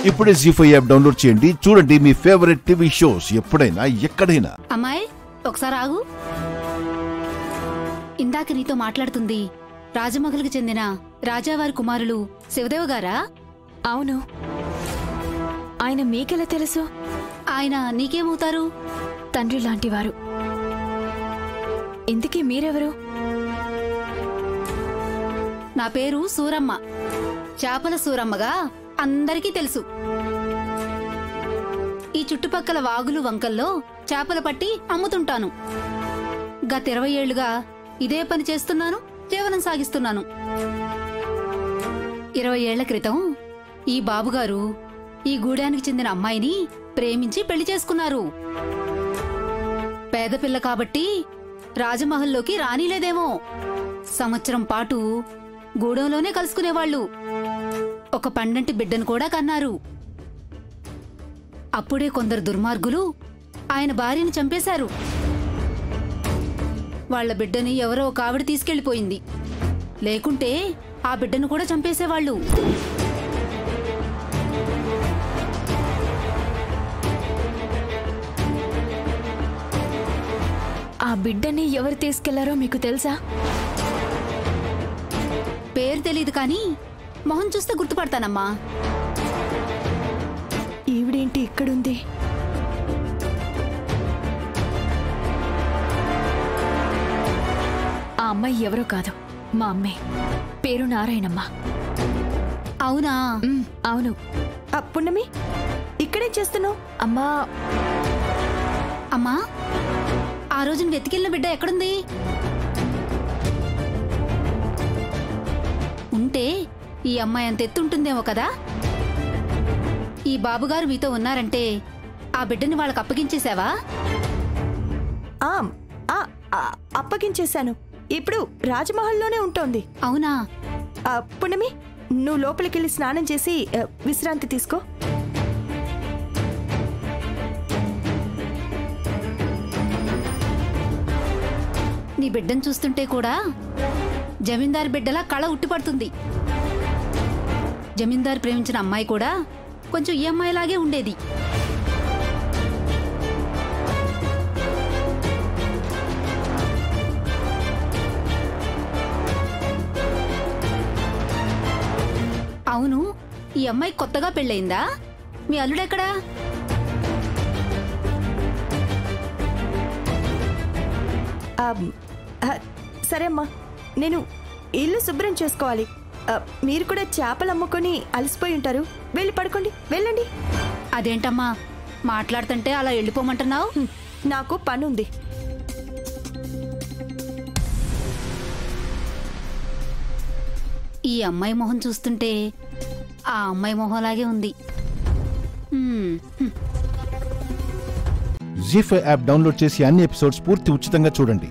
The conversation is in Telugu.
ఇప్పుడే జీ5 యాప్ డౌన్లోడ్ చేయండి. చూడండి మీ ఫేవరెట్ టీవీ షోస్ ఎప్పుడైనా ఎక్కడైనా. అమ్మాయి ఒకసారి ఆగు. ఇందాక నీతో మాట్లాడుతుంది రాజమహల్కి చెందిన రాజావారి కుమారులు శివదేవ గారా? అవును. ఆయన మీకెలా తెలుసు? ఆయన నీకేమవుతారు? తండ్రి లాంటివారు. ఇంతకీ మీరెవరు? నా పేరు సూరమ్మ, చేపల సూరమ్మగా అందరికీ తెలుసు. ఈ చుట్టుపక్కల వాగులు వంకల్లో చేపలు పట్టి అమ్ముతుంటాను. గత 20 ఏళ్లుగా ఇదే పని చేస్తున్నాను, జీవనం సాగిస్తున్నాను. 20 ఏళ్ల క్రితం ఈ బాబుగారు ఈ గూడానికి చెందిన అమ్మాయిని ప్రేమించి పెళ్లి చేసుకున్నారు. పేద పిల్ల కాబట్టి రాజమహల్లోకి రానీలేదేమో. సంవత్సరం పాటు గూడెంలోనే కలుసుకునేవాళ్లు. ఒక పండంటి బిడ్డను కూడా కన్నారు. అప్పుడే కొందరు దుర్మార్గులు ఆయన భార్యను చంపేశారు. వాళ్ల బిడ్డని ఎవరో ఒక ఆవిడ తీసుకెళ్లిపోయింది. లేకుంటే ఆ బిడ్డను కూడా చంపేసేవాళ్లు. ఆ బిడ్డని ఎవరు తీసుకెళ్లారో మీకు తెలుసా? పేరు తెలీదు కానీ మొహం చూస్తే గుర్తుపడతానమ్మా. ఈవిడేంటి ఇక్కడుంది? ఆ అమ్మాయి ఎవరో కాదు, మా అమ్మే. పేరు నారాయణమ్మ. అవునా? అవును. పున్నమి, ఇక్కడేం చేస్తున్నావు? అమ్మా అమ్మా, ఆ రోజున వెతికెళ్ళిన బిడ్డ ఎక్కడుంది? ఉంటే ఈ అమ్మాయి అంత ఎత్తుంటుందేమో కదా. ఈ బాబుగారు మీతో ఉన్నారంటే ఆ బిడ్డని వాళ్ళకి అప్పగించేశావా? అప్పగించేశాను. ఇప్పుడు రాజమహల్లోనే ఉంటోంది. అవునా? పున్నమి, నువ్వు లోపలికెళ్ళి స్నానం చేసి విశ్రాంతి తీసుకో. నీ బిడ్డను చూస్తుంటే కూడా జమీందారు బిడ్డలా కళ ఉట్టిపడుతుంది. జమీందారు ప్రేమించిన అమ్మాయి కూడా కొంచెం ఈ అమ్మాయిలాగే ఉండేది. అవును, ఈ అమ్మాయి కొత్తగా పెళ్ళయిందా? మీ అల్లుడెక్కడా? సరే అమ్మా, నేను ఇల్లు శుభ్రం చేసుకోవాలి. మీరు కూడా చేపలు అమ్ముకొని అలసిపోయి ఉంటారు. వెళ్ళి పడుకోండి, వెళ్ళండి. అదేంటమ్మా మాట్లాడుతుంటే అలా వెళ్ళిపోమంటున్నావు? నాకు పనుంది. ఈ అమ్మాయి మొహం చూస్తుంటే ఆ అమ్మాయి మొహంలాగే ఉంది. జీ5 యాప్ డౌన్లోడ్ చేసి అన్ని ఎపిసోడ్స్ పూర్తి ఉచితంగా చూడండి.